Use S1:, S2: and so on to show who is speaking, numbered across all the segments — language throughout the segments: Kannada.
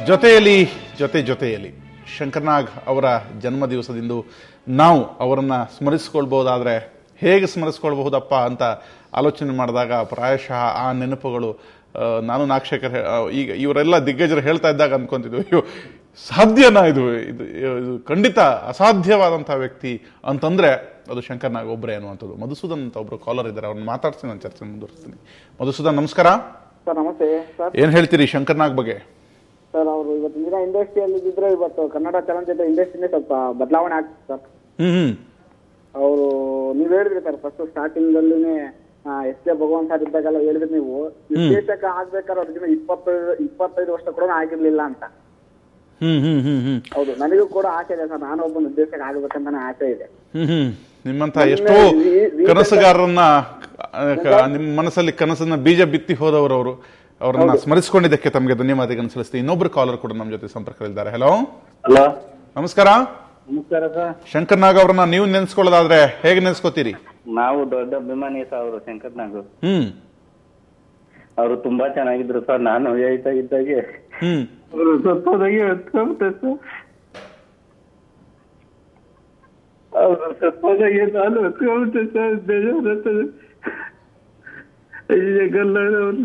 S1: ಜೊತೆಯಲ್ಲಿ ಜೊತೆಯಲ್ಲಿ ಶಂಕರ್ನಾಗ್ ಅವರ ಜನ್ಮ ದಿವಸದಿಂದ ನಾವು ಅವರನ್ನು ಸ್ಮರಿಸ್ಕೊಳ್ಬಹುದಾದರೆ ಹೇಗೆ ಸ್ಮರಿಸ್ಕೊಳ್ಬಹುದಪ್ಪ ಅಂತ ಆಲೋಚನೆ ಮಾಡಿದಾಗ ಪ್ರಾಯಶಃ ಆ ನೆನಪುಗಳು ನಾನು ನಾಗಶೇಖರ್ ಈಗ ಇವರೆಲ್ಲ ದಿಗ್ಗಜರು ಹೇಳ್ತಾ ಇದ್ದಾಗ ಅಂದ್ಕೊಂತಿದ್ವಿ, ಅಯ್ಯೋ ಸಾಧ್ಯನಾ ಇದು ಇದು ಖಂಡಿತ ಅಸಾಧ್ಯವಾದಂಥ ವ್ಯಕ್ತಿ ಅಂತಂದರೆ ಅದು ಶಂಕರ್ನಾಗ್ ಒಬ್ಬರೇ ಅನ್ನುವಂಥದ್ದು. ಮಧುಸೂದನ್ ಅಂತ ಒಬ್ಬರು ಕಾಲರ್ ಇದ್ದಾರೆ, ಅವ್ರನ್ನ ಮಾತಾಡ್ತೀನಿ, ನಾನು ಚರ್ಚೆ ಮುಂದುವರಿಸ್ತೀನಿ. ಮಧುಸೂದನ್ ನಮಸ್ಕಾರ
S2: ಸರ್. ನಮಸ್ತೆ ಸರ್.
S1: ಏನು ಹೇಳ್ತೀರಿ ಶಂಕರ್ನಾಗ್ ಬಗ್ಗೆ?
S2: ಸರ್, ಅವರು ಇವತ್ತಿನ ದಿನ ಇಂಡಸ್ಟ್ರಿಯಲ್ಲಿ ಇದ್ದಿದ್ರೆ ಇವತ್ತು ಕನ್ನಡ ಚಲನಚಿತ್ರ ಇಂಡಸ್ಟ್ರಿನೇ ಸ್ವಲ್ಪ ಬದಲಾವಣೆ ಆಗ್ತದೆ ಸರ್. ಅವರು ನೀವು ಹೇಳಿದ್ರಿ ಸರ್, ಫಸ್ಟ್ ಸ್ಟಾರ್ಟಿಂಗ್ ಅಲ್ಲಿನೇ ಎಸ್ ಕೆ ಭಗವಾನ್ ಸರ್ ಇದ್ದಾಗೆಲ್ಲ ಹೇಳಿದ್ರಿ ನೀವು, ನಿರ್ದೇಶಕ ಆಗ್ಬೇಕಾದ್ರೆ ಅವ್ರಿಗಿನ್ನ 25 ವರ್ಷ ಕೂಡ ಆಗಿರ್ಲಿಲ್ಲ ಅಂತ. ಹೌದು, ನನಗೂ ಕೂಡ ಆಸೆ ಇದೆ ಸರ್, ನಾನು ಒಬ್ಬ ನಿರ್ದೇಶಕ ಆಗ್ಬೇಕಂತಾನೆ ಆಸೆ ಇದೆ.
S1: ನಿಮ್ಮಂತ ಎಷ್ಟೋ ಕನಸುಗಾರರನ್ನ ನಿಮ್ಮ ಮನಸ್ಸಲ್ಲಿ ಕನಸನ್ನ ಬೀಜ ಬಿತ್ತಿ ಹೋದವರು ಅವರನ್ನ ಸ್ಮರಿಸಿಕೊಂಡಿದ್ದಕ್ಕೆ ತಮಗೆ ಧನ್ಯವಾದ ಸಲ್ಲಿಸ್ತೀನಿ. ಇನ್ನೊಬ್ರು ಕಾಲರ್ ಕೂಡ ನಮ್ಮ ಜೊತೆ ಸಂಪರ್ಕದಲ್ಲಿದ್ದಾರೆ. ಹಲೋ
S3: ಹಲೋ,
S1: ನಮಸ್ಕಾರ.
S3: ನಮಸ್ಕಾರ ಸರ್.
S1: ಶಂಕರ್ನಾಗ್ ಅವ್ರನ್ನ ನೀವು ನೆನ್ಸ್ಕೊಳ್ಳೋದಾದ್ರೆ ಹೇಗೆ ನೆನ್ಸ್ಕೋತೀರಿ?
S3: ನಾವು ದೊಡ್ಡ ಅಭಿಮಾನಿ ಸರ್ ಅವರು ಶಂಕರ್ನಾಗ್. ಅವರು ತುಂಬಾ ಚೆನ್ನಾಗಿದ್ರು ಸರ್. ನಾನು ಹೇಳ್ತಾ ಇದ್ದಾಗೆ ಅವರು ಸತ್ತೋದಾಗೆ ಹೊತ್ಕೊಂಬಿಟ್ಟೆ ಸರ್. ಅವರು ಸತ್ತೋದಾಗೆ ನಾನು ಹೊತ್ಕೊಂಬಿಟ್ಟೆ ಸರ್. ಬೇಜಾರಾಗ್ತದೆ.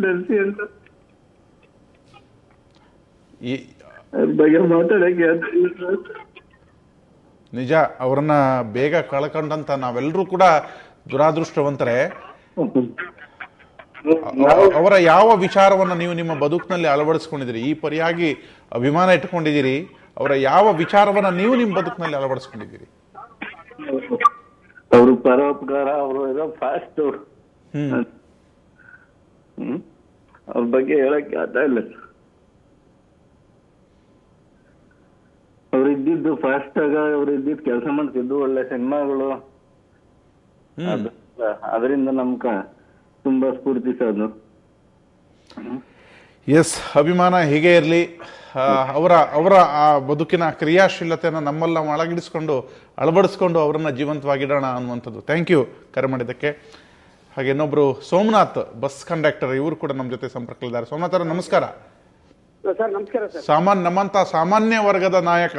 S3: ನೆಲೆಸಿ ಅಂತ ಬಗ್ಗೆ ಮಾತಾಡಕ್ಕೆ
S1: ನಿಜ. ಅವರನ್ನ ಬೇಗ ಕಳ್ಕೊಂಡಂತ ನಾವೆಲ್ಲರೂ ಕೂಡ ದುರಾದೃಷ್ಟವಂತರೇ. ಅವರ ಯಾವ ವಿಚಾರವನ್ನ ನೀವು ನಿಮ್ಮ ಬದುಕಿನಲ್ಲಿ ಅಳವಡಿಸ್ಕೊಂಡಿದ್ದೀರಿ? ಈ ಪರಿಯಾಗಿ ಅಭಿಮಾನ ಇಟ್ಕೊಂಡಿದ್ದೀರಿ, ಅವರ ಯಾವ ವಿಚಾರವನ್ನ ನೀವು ನಿಮ್ಮ ಬದುಕಿನಲ್ಲಿ ಅಳವಡಿಸ್ಕೊಂಡಿದ್ದೀರಿ?
S3: ಅವರು ಪರೋಪಕಾರ, ಅವರು ಏನೋ ಫಾಸ್ಟ್. ಅವ್ರ ಬಗ್ಗೆ ಹೇಳಕ್ಕೆ ಆಗ್ತಾ ಇಲ್ಲ. ಅವ್ರು ಇದ್ದಿದ್ದು ಫಾಸ್ಟ್ ಆಗ, ಅವ್ರು ಇದ್ದಿದ್ದು ಕೆಲಸ ಮಾಡ್ತಿದ್ದು, ಒಳ್ಳೆ ಸಿನಿಮಾಗಳು, ಅದರಿಂದ ನಮ್ಕ ತುಂಬಾ ಸ್ಫೂರ್ತಿ ಸರ್.
S1: ಎಸ್, ಅಭಿಮಾನ ಹೀಗೆ ಇರಲಿ. ಅವರ ಆ ಬದುಕಿನ ಕ್ರಿಯಾಶೀಲತೆಯನ್ನು ನಮ್ಮೆಲ್ಲ ಒಳಗಿಡಿಸ್ಕೊಂಡು ಅಳವಡಿಸ್ಕೊಂಡು ಅವರನ್ನ ಜೀವಂತವಾಗಿಡೋಣ ಅನ್ನುವಂಥದ್ದು. ಥ್ಯಾಂಕ್ ಯು ಕರೆ ಮಾಡಿದ್ದಕ್ಕೆ. ಹಾಗೆ ಇನ್ನೊಬ್ರು ಸೋಮನಾಥ್, ಬಸ್ ಕಂಡಕ್ಟರ್, ಇವರು ಕೂಡ ನಮ್ಮ ಜೊತೆ ಸಂಪರ್ಕದಲ್ಲಿದ್ದಾರೆ. ಸೋಮನಾಥ್ ಅವರ ನಮಸ್ಕಾರ.
S2: ಸರ್ ನಮಸ್ಕಾರ ಸರ್.
S1: ನಮ್ಮಂತ ಸಾಮಾನ್ಯ ವರ್ಗದ ನಾಯಕ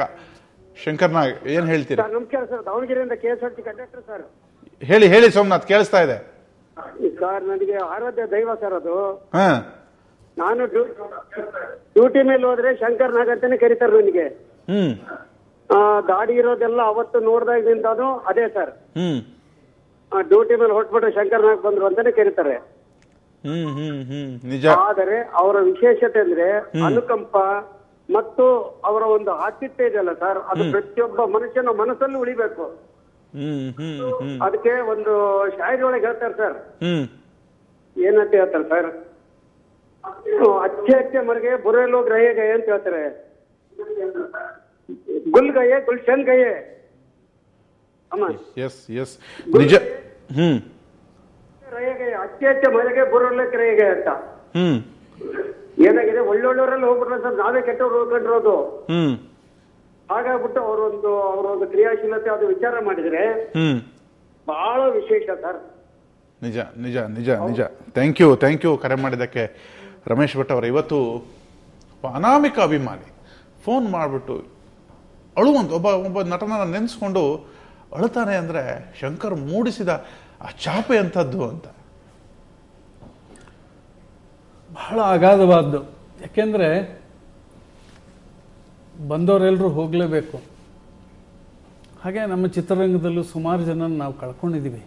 S1: ಶಂಕರ್ನಾಗ್, ಏನ್ ಹೇಳ್ತೀರಾ?
S2: ನಮಸ್ಕಾರ ಸರ್. ದಾವಣಗೆರೆಯಿಂದ KSRT ಕಂಡಕ್ಟರ್ ಸರ್.
S1: ಹೇಳಿ ಸೋಮನಾಥ್, ಕೇಳಿಸ್ತಾ ಇದೆ
S2: ಸರ್. ನನಗೆ ಆರಾಧ್ಯ ದೈವ ಸರ್ ಅದು. ನಾನು ಡ್ಯೂಟಿ ಮೇಲೆ ಹೋದ್ರೆ ಶಂಕರ್ನಾಗ್ ಅಂತಾನೆ ಕರೀತಾರೆ ನನಗೆ. ದಾಡಿ ಇರೋದೆಲ್ಲ ಅವತ್ತು ನೋಡ್ದಾಗಿಂದ ಅದು ಅದೇ ಸರ್. ಡ್ಯೂಟಿ ಮೇಲೆ ಹೊಟ್ಬಿಟ್ರೆ ಶಂಕರ್ನಾಗ್ ಬಂದ್ರು ಅಂತಾನೆ ಕರೀತಾರೆ.
S1: ನಿಜ.
S2: ಆದರೆ ಅವರ ವಿಶೇಷತೆ ಅಂದ್ರೆ ಅನುಕಂಪ ಮತ್ತು ಅವರ ಒಂದು ಆತಿಥ್ಯ ಇದೆಯಲ್ಲ ಸರ್, ಅದು ಪ್ರತಿಯೊಬ್ಬ ಮನುಷ್ಯನ ಮನಸ್ಸಲ್ಲಿ ಉಳಿಬೇಕು. ಅದಕ್ಕೆ ಒಂದು ಶಾಯರಿ ಒಳಗೆ ಹೇಳ್ತಾರೆ ಸರ್, ಏನಂತ ಹೇಳ್ತಾರೆ ಸರ್, ಅಚ್ಚೆ ಅಚ್ಚೆ ಮರಿಗೆ ಬುರೆ ಲೋಗ್ ರಹೇ ಗಯೆ ಅಂತ ಹೇಳ್ತಾರೆ. ಗುಲ್ ಗಯೆ ಗುಲ್ಶನ್ ಗಯೆ ಅಮ್ಮ.
S1: ಎಸ್ ನಿಜ.
S2: ಅಚ್ಚೆ ಅಚ್ಚೆ ಮನೆಗೆ ಬುರಲಕ್ಕೆ ರಹೇಗೆ ಅಂತ. ಏನಾಗಿದೆ, ಒಳ್ಳೊಳ್ಳೆಯವರೆಲ್ಲ ಹೋಗ್ಬಿಟ್ರೆ ಸರ್, ನಾವೇ ಕೆಟ್ಟವ್ರು ಹೋಗ್ಕೊಂಡಿರೋದು. ಹಾಗಾಗ್ಬಿಟ್ಟು ಅವರೊಂದು ಕ್ರಿಯಾಶೀಲತೆ ಅದು ವಿಚಾರ ಮಾಡಿದ್ರೆ ಬಹಳ ವಿಶೇಷ ಸರ್.
S1: ನಿಜ ನಿಜ ನಿಜ ನಿಜ. ಥ್ಯಾಂಕ್ ಯು ಕರೆ ಮಾಡಿದ್ದಕ್ಕೆ ರಮೇಶ್ ಭಟ್ ಅವರ. ಇವತ್ತು ಅನಾಮಿಕ ಅಭಿಮಾನಿ ಫೋನ್ ಮಾಡಿಬಿಟ್ಟು ಅಳುವಂತ ಒಬ್ಬ ನಟನ ನೆನೆಸ್ಕೊಂಡು ಅಳುತ್ತಾನೆ ಅಂದ್ರೆ ಶಂಕರ್ ಮೂಡಿಸಿದ ಆ ಚಾಪೆ ಅಂಥದ್ದು ಅಂತ.
S4: ಬಹಳ ಅಗಾಧವಾದ್ದು. ಯಾಕೆಂದರೆ ಬಂದವರೆಲ್ಲರೂ ಹೋಗಲೇಬೇಕು. ಹಾಗೆ ನಮ್ಮ ಚಿತ್ರರಂಗದಲ್ಲೂ ಸುಮಾರು ಜನ ನಾವು ಕಳ್ಕೊಂಡಿದ್ದೀವಿ.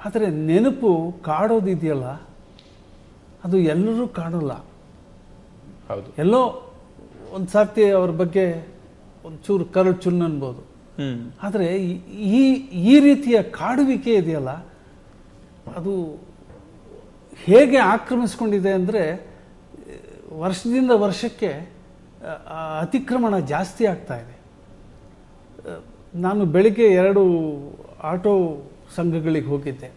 S4: ಆದರೆ ನೆನಪು ಕಾಡೋದಿದೆಯಲ್ಲ, ಅದು ಎಲ್ಲರೂ ಕಾಡೋಲ್ಲ.
S1: ಹೌದು,
S4: ಎಲ್ಲೋ ಒಂದು ಸರ್ತಿ ಅವ್ರ ಬಗ್ಗೆ ಒಂಚೂರು ಕರಳು ಚುನ್ನ ಅನ್ಬೋದು. ಆದರೆ ಈ ರೀತಿಯ ಕಾಡುವಿಕೆ ಇದೆಯಲ್ಲ, ಅದು ಹೇಗೆ ಆಕ್ರಮಿಸ್ಕೊಂಡಿದೆ ಅಂದರೆ ವರ್ಷದಿಂದ ವರ್ಷಕ್ಕೆ ಅತಿಕ್ರಮಣ ಜಾಸ್ತಿ ಆಗ್ತಾ ಇದೆ. ನಾನು ಬೆಳಿಗ್ಗೆ 2 ಆಟೋ ಸಂಘಗಳಿಗೆ ಹೋಗಿದ್ದೆ.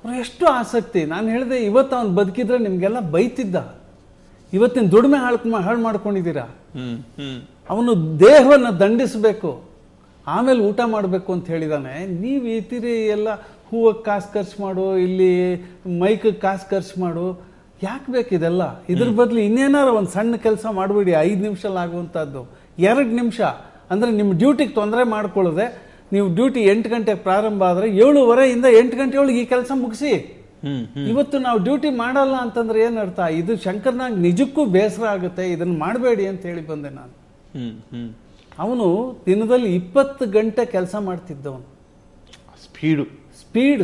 S4: ಅವರು ಎಷ್ಟು ಆಸಕ್ತಿ. ನಾನು ಹೇಳಿದೆ, ಇವತ್ತು ಅವನು ಬದುಕಿದ್ರೆ ನಿಮಗೆಲ್ಲ ಬೈತಿದ್ದ, ಇವತ್ತಿನ ದುಡಿಮೆ ಹಾಳು ಮಾಡ್ಕೊಂಡಿದ್ದೀರಾ. ಅವನು ದೇಹವನ್ನು ದಂಡಿಸಬೇಕು, ಆಮೇಲೆ ಊಟ ಮಾಡಬೇಕು ಅಂತ ಹೇಳಿದಾನೆ. ನೀವು ಇತೀರಿ ಎಲ್ಲ ಹೂವಕ್ಕೆ ಕಾಸು ಖರ್ಚು ಮಾಡು, ಇಲ್ಲಿ ಮೈಕ್ ಕಾಸು ಖರ್ಚು ಮಾಡು, ಯಾಕೆ ಬೇಕಿದೆಲ್ಲ? ಇದ್ರ ಬದಲು ಇನ್ನೇನಾರು ಒಂದು ಸಣ್ಣ ಕೆಲಸ ಮಾಡಿಬಿಡಿ, 5 ನಿಮಿಷದಲ್ಲಿ ಆಗುವಂಥದ್ದು, 2 ನಿಮಿಷ. ಅಂದರೆ ನಿಮ್ಮ ಡ್ಯೂಟಿಗೆ ತೊಂದರೆ ಮಾಡ್ಕೊಳ್ಳದೆ, ನೀವು ಡ್ಯೂಟಿ 8 ಗಂಟೆಗೆ ಪ್ರಾರಂಭ ಆದರೆ 7:15 8 ಗಂಟೆಯೊಳಗೆ ಈ ಕೆಲಸ ಮುಗಿಸಿ. ಇವತ್ತು ನಾವು ಡ್ಯೂಟಿ ಮಾಡಲ್ಲ ಅಂತಂದ್ರೆ ಏನರ್ಥ? ಇದು ಶಂಕರ್ನಾಗ್ ನಿಜಕ್ಕೂ ಬೇಸರ ಆಗುತ್ತೆ, ಇದನ್ನು ಮಾಡಬೇಡಿ ಅಂತ ಹೇಳಿ ಬಂದೆ ನಾನು. ಅವನು ದಿನದಲ್ಲಿ 20 ಗಂಟೆ ಕೆಲಸ ಮಾಡ್ತಿದ್ದವನು.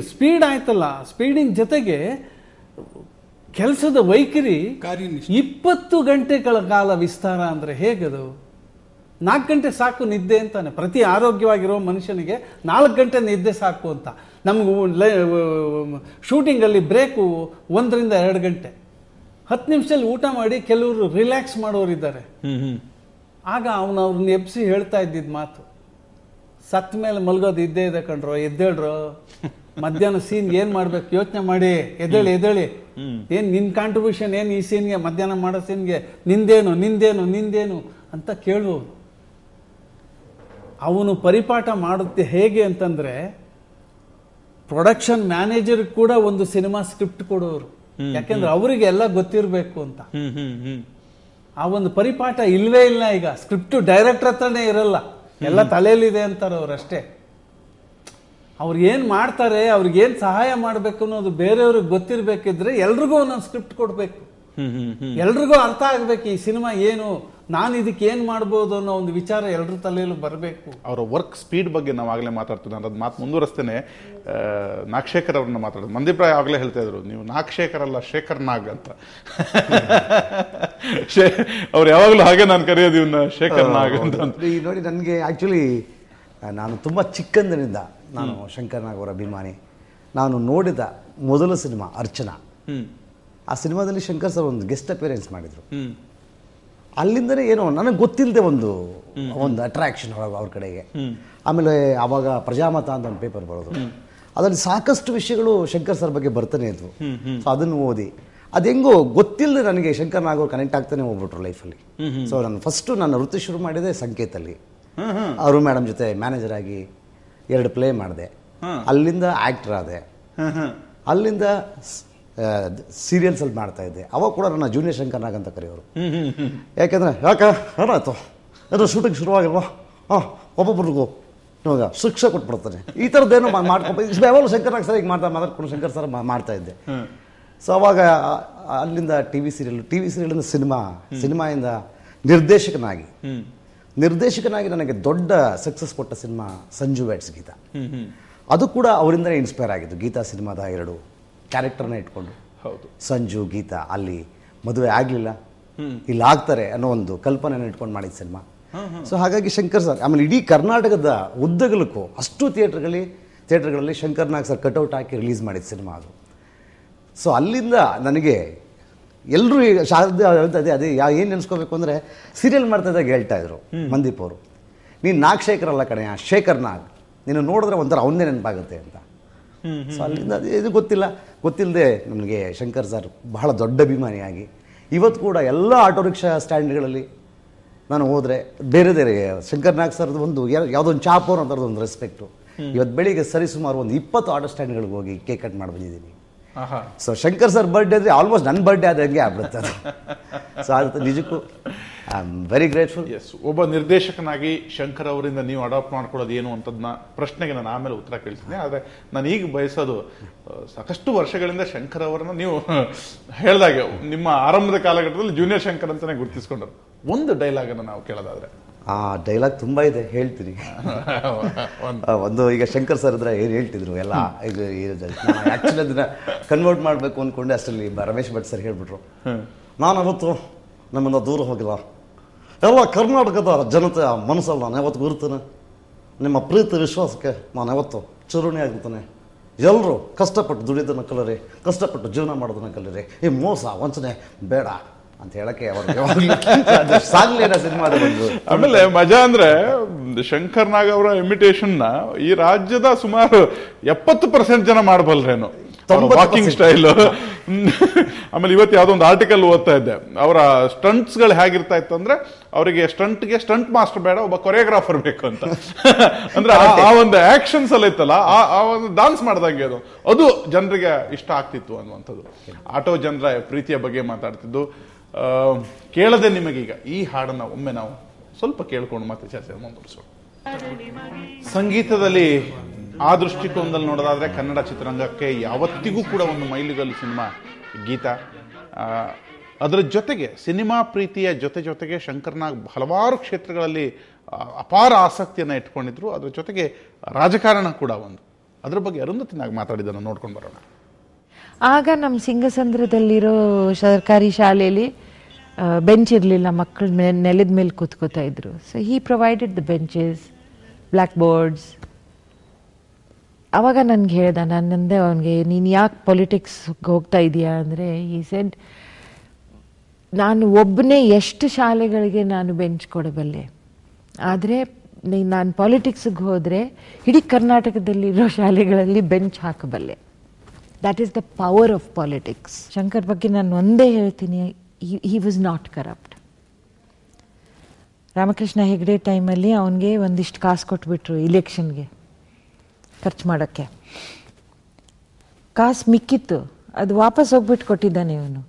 S4: ಸ್ಪೀಡ್ ಆಯ್ತಲ್ಲ, ಸ್ಪೀಡಿಂಗ್ ಜೊತೆಗೆ ಕೆಲಸದ ವೈಖರಿ 20 ಗಂಟೆಗಳ ಕಾಲ ವಿಸ್ತಾರ ಅಂದ್ರೆ ಹೇಗದು? 4 ಗಂಟೆ ಸಾಕು ನಿದ್ದೆ ಅಂತಾನೆ. ಪ್ರತಿ ಆರೋಗ್ಯವಾಗಿರೋ ಮನುಷ್ಯನಿಗೆ 4 ಗಂಟೆ ನಿದ್ದೆ ಸಾಕು ಅಂತ. ನಮಗೂ ಶೂಟಿಂಗಲ್ಲಿ ಬ್ರೇಕು 1 ರಿಂದ 2 ಗಂಟೆ, 10 ನಿಮಿಷದಲ್ಲಿ ಊಟ ಮಾಡಿ ಕೆಲವರು ರಿಲ್ಯಾಕ್ಸ್ ಮಾಡೋರಿದ್ದಾರೆ. ಆಗ ಅವ್ರನ್ನ ಎಬ್ಸಿ ಹೇಳ್ತಾ ಇದ್ದಿದ್ದು ಮಾತು, ಸತ್ತ ಮೇಲೆ ಮಲ್ಗೋದು ಇದ್ದೇ ಇದೆ ಕಣ್ರೋ, ಎದ್ದೇಳ್ರೋ, ಮಧ್ಯಾಹ್ನ ಸೀನ್ ಏನ್ ಮಾಡ್ಬೇಕು ಯೋಚನೆ ಮಾಡಿ, ಎದ್ದೇಳಿ ಏನ್ ನಿನ್ ಕಾಂಟ್ರಿಬ್ಯೂಷನ್ ಏನು ಈ ಸೀನ್ಗೆ, ಮಧ್ಯಾಹ್ನ ಮಾಡೋ ಸೀನ್ಗೆ ನಿಂದೇನು ಅಂತ ಕೇಳುವವರು. ಅವನು ಪರಿಪಾಠ ಮಾಡುತ್ತೆ ಹೇಗೆ ಅಂತಂದ್ರೆ, ಪ್ರೊಡಕ್ಷನ್ ಮ್ಯಾನೇಜರ್ ಕೂಡ ಒಂದು ಸಿನಿಮಾ ಸ್ಕ್ರಿಪ್ಟ್ ಕೊಡೋರು, ಯಾಕೆಂದ್ರೆ ಅವರಿಗೆ ಎಲ್ಲ ಗೊತ್ತಿರಬೇಕು ಅಂತ. ಆ ಒಂದು ಪರಿಪಾಠ ಇಲ್ವೇ ಇಲ್ಲ ಈಗ. ಸ್ಕ್ರಿಪ್ಟ್ ಡೈರೆಕ್ಟರ್ ಹತ್ರನೇ ಇರಲ್ಲ, ಎಲ್ಲ ತಲೆಯಲ್ಲಿದೆ ಅಂತಾರೆ ಅವರಷ್ಟೇ. ಅವ್ರು ಏನ್ ಮಾಡ್ತಾರೆ, ಅವ್ರಿಗೇನ್ ಸಹಾಯ ಮಾಡ್ಬೇಕು ಅನ್ನೋದು ಬೇರೆಯವ್ರಿಗೆ ಗೊತ್ತಿರ್ಬೇಕಿದ್ರೆ ಎಲ್ರಿಗೂ ಒಂದೊಂದು ಸ್ಕ್ರಿಪ್ಟ್ ಕೊಡ್ಬೇಕು, ಎಲ್ರಿಗೂ ಅರ್ಥ ಆಗ್ಬೇಕು ಈ ಸಿನಿಮಾ ಏನು, ನಾನು ಇದಕ್ಕೆ ಏನ್ ಮಾಡ್ಬೋದು ಅನ್ನೋ ಒಂದು ವಿಚಾರ ಎಲ್ರ ತಲೆಯಲ್ಲೂ ಬರಬೇಕು.
S1: ಅವರ ವರ್ಕ್ ಸ್ಪೀಡ್ ಬಗ್ಗೆ ನಾವು ಆಗಲೇ ಮಾತಾಡ್ತೀವಿ. ಅದು ಮಾತು ಮುಂದುವರಿಸ್ತೇನೆ. ನಾಗಶೇಖರ್ ಅವ್ರನ್ನ ಮಾತಾಡೋದು. ಮಂದೀಪ್ ರಾಯ್ ಆಗಲೇ ಹೇಳ್ತಾ ಇದ್ರು, ನೀವು ನಾಗಶೇಖರ್ ಅಲ್ಲ ಶೇಖರ್ ನಾಗ್ ಅಂತ. ಅವ್ರು ಯಾವಾಗಲೂ ಹಾಗೆ ನಾನು ಕರೆಯೋದು ಇವನ್ನ ಶೇಖರ್ ನಾಗ್ ಅಂತ.
S5: ನೋಡಿ, ನನಗೆ ಆಕ್ಚುಲಿ ನಾನು ತುಂಬ ಚಿಕ್ಕಂದಿನಿಂದ ನಾನು ಶಂಕರ್ ನಾಗ್ ಅವರ ಅಭಿಮಾನಿ. ನಾನು ನೋಡಿದ ಮೊದಲ ಸಿನಿಮಾ ಅರ್ಚನಾ. ಆ ಸಿನಿಮಾದಲ್ಲಿ ಶಂಕರ್ ಸರ್ ಒಂದು ಗೆಸ್ಟ್ ಅಪಿಯರೆನ್ಸ್ ಮಾಡಿದ್ರು. ಅಲ್ಲಿಂದನೇ ಏನೋ ನನಗೆ ಗೊತ್ತಿಲ್ಲದೆ ಒಂದು ಅಟ್ರಾಕ್ಷನ್ ಅವ್ರ ಕಡೆಗೆ. ಆಮೇಲೆ ಆವಾಗ ಪ್ರಜಾಮತ ಅಂತ ಒಂದು ಪೇಪರ್ ಬರೋದು, ಅದರಲ್ಲಿ ಸಾಕಷ್ಟು ವಿಷಯಗಳು ಶಂಕರ್ ಸರ್ ಬಗ್ಗೆ ಬರ್ತಾನೆ ಇದ್ವು. ಸೊ ಅದನ್ನು ಓದಿ ಅದು ಹೆಂಗೋ ಗೊತ್ತಿಲ್ಲದೆ ನನಗೆ ಶಂಕರ್ ನಾಗ್ ಅವ್ರು ಕನೆಕ್ಟ್ ಆಗ್ತಾನೆ ಹೋಗ್ಬಿಟ್ರು ಲೈಫಲ್ಲಿ. ಸೊ ನಾನು ಫಸ್ಟು ನನ್ನ ವೃತ್ತಿ ಶುರು ಮಾಡಿದೆ ಸಂಕೇತಲ್ಲಿ. ಅವರು ಮೇಡಮ್ ಜೊತೆ ಮ್ಯಾನೇಜರ್ ಆಗಿ 2 ಪ್ಲೇ ಮಾಡಿದೆ. ಅಲ್ಲಿಂದ ಆಕ್ಟರ್ ಆದೆ. ಅಲ್ಲಿಂದ ಸೀರಿಯಲ್ಸ್ ಅಲ್ಲಿ ಮಾಡ್ತಾ ಇದ್ದೆ. ಅವಾಗ ಕೂಡ ನನ್ನ ಜೂನಿಯರ್ ಶಂಕರ್ ನಾಗ್ ಅಂತ ಕರೆಯೋರು. ಯಾಕೆಂದ್ರೆ ಏನಾಯ್ತು ಅದು ಶೂಟಿಂಗ್ ಶುರುವಾಗಿಲ್ವಾ, ಒಬ್ಬೊಬ್ರಿಗೂ ಇವಾಗ ಶಿಕ್ಷೆ ಕೊಟ್ಬಿಡ್ತಾನೆ, ಈ ಥರದ್ದೇನೋ ಮಾಡ್ಕೊಂಡು ಯಾವಾಗಲೂ ಶಂಕರ್ ನಾಗ್ ಸರ್ ಈಗ ಮಾತಾಡ್ಕೊಂಡು ಶಂಕರ್ ಸರ್ ಮಾಡ್ತಾ ಇದ್ದೆ. ಸೊ ಅವಾಗ ಅಲ್ಲಿಂದ ಟಿವಿ ಸೀರಿಯಲಿಂದ ಸಿನಿಮಾಯಿಂದ ನಿರ್ದೇಶಕನಾಗಿ ನನಗೆ ದೊಡ್ಡ ಸಕ್ಸಸ್ ಕೊಟ್ಟ ಸಿನಿಮಾ ಸಂಜು ವೆಡ್ಸ್ ಗೀತಾ. ಅದು ಕೂಡ ಅವರಿಂದನೇ ಇನ್ಸ್ಪೈರ್ ಆಗಿದ್ದು. ಗೀತಾ ಸಿನಿಮಾದ 2 ಕ್ಯಾರೆಕ್ಟರ್ನ ಇಟ್ಕೊಂಡು, ಸಂಜು ಗೀತಾ, ಅಲ್ಲಿ ಮದುವೆ ಆಗಲಿಲ್ಲ, ಇಲ್ಲಿ ಆಗ್ತಾರೆ ಅನ್ನೋ ಒಂದು ಕಲ್ಪನೆಯನ್ನು ಇಟ್ಕೊಂಡು ಮಾಡಿದ ಸಿನಿಮಾ. ಸೊ ಹಾಗಾಗಿ ಶಂಕರ್ ಸರ್, ಆಮೇಲೆ ಇಡೀ ಕರ್ನಾಟಕದ ಉದ್ದಗಲಕ್ಕೂ ಅಷ್ಟು ಥಿಯೇಟರ್ಗಳಲ್ಲಿ ಶಂಕರ್ ನಾಗ್ ಸರ್ ಕಟ್ಔಟ್ ಹಾಕಿ ರಿಲೀಸ್ ಮಾಡಿದ ಸಿನಿಮಾ ಅದು. ಸೊ ಅಲ್ಲಿಂದ ನನಗೆ ಎಲ್ಲರೂ ಅದೇ ಏನು ನೆನೆಸ್ಕೋಬೇಕು ಅಂದರೆ, ಸೀರಿಯಲ್ ಮಾಡ್ತಾ ಇದ್ದಾಗ ಹೇಳ್ತಾ ಇದ್ರು ಮಂದೀಪ್ ಅವರು, ನೀನು ನಾಗಶೇಖರ್ ಅಲ್ಲ ಕಣೆಯ, ಶೇಖರ್ ನಾಗ್, ನೀನು ನೋಡಿದ್ರೆ ಒಂಥರ ಅವನ್ನೇ ನೆನಪಾಗುತ್ತೆ ಅಂತ. ಸೊ ಅಲ್ಲಿಂದ ಇದು ಗೊತ್ತಿಲ್ಲದೆ ನನಗೆ ಶಂಕರ್ ಸರ್ ಬಹಳ ದೊಡ್ಡ ಅಭಿಮಾನಿಯಾಗಿ ಇವತ್ತು ಕೂಡ ಎಲ್ಲ ಆಟೋ ರಿಕ್ಷಾ ಸ್ಟ್ಯಾಂಡ್ಗಳಲ್ಲಿ ನಾನು ಹೋದರೆ ಬೇರೆ ಶಂಕರ್ ನಾಗ್ ಸರ್ದು ಒಂದು ಯಾವುದೋ ಒಂದು ಚಾಪೋರ್ ಅಂಥದ್ದು ಒಂದು ರೆಸ್ಪೆಕ್ಟು. ಇವತ್ತು ಬೆಳಿಗ್ಗೆ ಸರಿಸುಮಾರು ಒಂದು 20 ಆಟೋ ಸ್ಟ್ಯಾಂಡ್ಗಳಿಗೆ ಹೋಗಿ ಕೇಕ್ ಕಟ್ ಮಾಡಿ ಬಂದಿದ್ದೀನಿ. ಸೊ ಶಂಕರ್ ಸರ್ ಬರ್ಡೇ ಅಂದರೆ ಆಲ್ಮೋಸ್ಟ್ ನನ್ನ ಬರ್ಡೇ ಆದಂಗೆ ಆಗ್ಬಿಡುತ್ತೆ ಅದು. ಸೊ ಅದು ನಿಜಕ್ಕೂ I am very grateful.
S1: Yes, ಒಬ್ಬ ನಿರ್ದೇಶಕನಾಗಿ ಶಂಕರ್ ಅವರಿಂದ ನೀವು ಅಡಾಪ್ಟ್ ಮಾಡ್ಕೊಳ್ಳೋದು ಏನು ಅಂತದನ್ನ ಪ್ರಶ್ನೆಗೆ ನಾನು ಆಮೇಲೆ ಉತ್ತರ ಕೇಳ್ತೀನಿ. ಆದರೆ ನಾನು ಈಗ ಬಯಸೋದು, ಸಾಕಷ್ಟು ವರ್ಷಗಳಿಂದ ಶಂಕರ್ ಅವರನ್ನ ನೀವು ಹೇಳಿದಾಗೆ ನಿಮ್ಮ ಆರಂಭದ ಕಾಲಘಟ್ಟದಲ್ಲಿ ಜೂನಿಯರ್ ಶಂಕರ್ ಅಂತಾನೆ ಗುರುತಿಸ್ಕೊಂಡ್ರು. ಒಂದು ಡೈಲಾಗ್ ಅನ್ನು ನಾವು ಕೇಳೋದಾದ್ರೆ.
S5: ಆ ಡೈಲಾಗ್ ತುಂಬ ಇದೆ, ಹೇಳ್ತೀನಿ. ಒಂದು ಈಗ ಶಂಕರ್ ಸರ್ ಇದ್ರೆ ಏನು ಹೇಳ್ತಿದ್ರು ಎಲ್ಲ, ಆ್ಯಕ್ಚುಲಿ ಅದನ್ನ ಕನ್ವರ್ಟ್ ಮಾಡಬೇಕು ಅಂದ್ಕೊಂಡೆ, ಅಷ್ಟರಲ್ಲಿ ರಮೇಶ್ ಭಟ್ ಸರ್ ಹೇಳ್ಬಿಟ್ರು, ನಾನು ಅವತ್ತು ನಮ್ಮಿಂದ ದೂರ ಹೋಗಿಲ್ಲ, ಎಲ್ಲ ಕರ್ನಾಟಕದ ಜನತೆಯ ಮನಸ್ಸಲ್ಲಿ ನಾನು ಯಾವತ್ತು ಗುರುತೇನೆ, ನಿಮ್ಮ ಪ್ರೀತಿ ವಿಶ್ವಾಸಕ್ಕೆ ನಾನು ಯಾವತ್ತು ಚಿರುಣಿ ಆಗಿರ್ತಾನೆ. ಎಲ್ಲರೂ ಕಷ್ಟಪಟ್ಟು ದುಡಿಯೋದನ್ನು ಕಲೀರಿ, ಕಷ್ಟಪಟ್ಟು ಜೀವನ ಮಾಡೋದನ್ನು ಕಲೀರಿ, ಈ ಮೋಸ ವಂಚನೆ ಬೇಡ ಅಂತ ಹೇಳಕ್ಕೆ ಸಾಗ್ಲೇನ ಸಿನಿಮಾ.
S1: ಆಮೇಲೆ ಮಜಾ ಅಂದ್ರೆ ಶಂಕರ್ ನಾಗ್ ಅವರ ಇಮಿಟೇಷನ್ ನ ಈ ರಾಜ್ಯದ ಸುಮಾರು 70% ಜನ ಮಾಡಬಲ್ರೇನು. ವಾಕಿಂಗ್ ಸ್ಟೈಲ್, ಆಮೇಲೆ ಇವತ್ತು ಯಾವುದೋ ಒಂದು ಆರ್ಟಿಕಲ್ ಓದ್ತಾ ಇದ್ದೆ, ಅವರ ಸ್ಟಂಟ್ಸ್ಗಳು ಹೇಗಿರ್ತಾ ಇತ್ತು ಅಂದ್ರೆ, ಅವರಿಗೆ ಸ್ಟಂಟ್ ಮಾಸ್ಟರ್ ಬೇಡ, ಒಬ್ಬ ಕೊರಿಯೋಗ್ರಾಫರ್ ಬೇಕು ಅಂತ. ಅಂದ್ರೆ ಆ ಒಂದು ಆಕ್ಷನ್ಸ್ ಎಲ್ಲ ಇತ್ತಲ್ಲ, ಆ ಒಂದು ಡಾನ್ಸ್ ಮಾಡ್ದಂಗೆ ಅದು ಜನರಿಗೆ ಇಷ್ಟ ಆಗ್ತಿತ್ತು ಅನ್ನುವಂಥದ್ದು. ಆಟೋ ಜನರ ಪ್ರೀತಿಯ ಬಗ್ಗೆ ಮಾತಾಡ್ತಿದ್ದು. ಕೇಳದೆ ನಿಮಗೀಗ ಈ ಹಾಡನ್ನ ಒಮ್ಮೆ ನಾವು ಸ್ವಲ್ಪ ಕೇಳ್ಕೊಂಡು ಮತ್ತೆ ಚರ್ಚೆ ಮುಂದುವರಿಸೋಣ. ಸಂಗೀತದಲ್ಲಿ ಆ ದೃಷ್ಟಿಕೋನದಲ್ಲಿ ನೋಡೋದಾದ್ರೆ ಕನ್ನಡ ಚಿತ್ರರಂಗಕ್ಕೆ ಯಾವತ್ತಿಗೂ ಕೂಡ ಒಂದು ಮೈಲಿಗಲ್ಲು ಸಿನಿಮಾ ಗೀತಾ. ಅದರ ಜೊತೆಗೆ ಸಿನಿಮಾ ಪ್ರೀತಿಯ ಜೊತೆಗೆ ಶಂಕರ್ನಾಗ್ ಹಲವಾರು ಕ್ಷೇತ್ರಗಳಲ್ಲಿ ಅಪಾರ ಆಸಕ್ತಿಯನ್ನು ಇಟ್ಕೊಂಡಿದ್ರು. ಅದ್ರ ಜೊತೆಗೆ ರಾಜಕಾರಣ ಕೂಡ ಒಂದು. ಅದ್ರ ಬಗ್ಗೆ ಅರುಂಧತಿನಾಗ್ ಮಾತಾಡಿದ್ದನ್ನು ನೋಡ್ಕೊಂಡು ಬರೋಣ.
S6: ಆಗ ನಮ್ಮ ಸಿಂಗಸಂದ್ರದಲ್ಲಿರೋ ಸರ್ಕಾರಿ ಶಾಲೆಯಲ್ಲಿ ಬೆಂಚ್ ಇರಲಿಲ್ಲ, ಮಕ್ಕಳು ನೆಲದ ಮೇಲೆ ಕೂತ್ಕೋತಾ ಇದ್ರು. So he provided the benches, black boards. ಆವಾಗ ನನಗೆ ಹೇಳ್ದ, ನನ್ನಂದೆ ಅವನಿಗೆ, ನೀನು ಯಾಕೆ ಪೊಲಿಟಿಕ್ಸ್ಗೆ ಹೋಗ್ತಾ ಇದೆಯಾ ಅಂದರೆ, ಈ ಸೆಡ್, ನಾನು ಒಬ್ಬನೇ ಎಷ್ಟು ಶಾಲೆಗಳಿಗೆ ನಾನು ಬೆಂಚ್ ಕೊಡಬಲ್ಲೆ, ಆದರೆ ನಾನು ಪಾಲಿಟಿಕ್ಸ್ಗೆ ಹೋದರೆ ಇಡೀ ಕರ್ನಾಟಕದಲ್ಲಿರೋ ಶಾಲೆಗಳಲ್ಲಿ ಬೆಂಚ್ ಹಾಕಬಲ್ಲೆ. That is the power of politics. Shankar ಬಗ್ಗೆ ನಾನು ಒಂದೇ ಹೇಳ್ತೀನಿ, he was not corrupt. Ramakrishna Hegde ಟೈಮಲ್ಲಿ ಅವನಿಗೆ ಒಂದಿಷ್ಟು ಕಾಸು ಕೊಟ್ಬಿಟ್ರು ಇಲೆಕ್ಷನ್ಗೆ ಖರ್ಚು ಮಾಡೋಕ್ಕೆ. ಕಾಸು ಮಿಕ್ಕಿತ್ತು, ಅದು ವಾಪಸ್ ಹೋಗ್ಬಿಟ್ಟು ಕೊಟ್ಟಿದ್ದಾನೆ ಇವನು.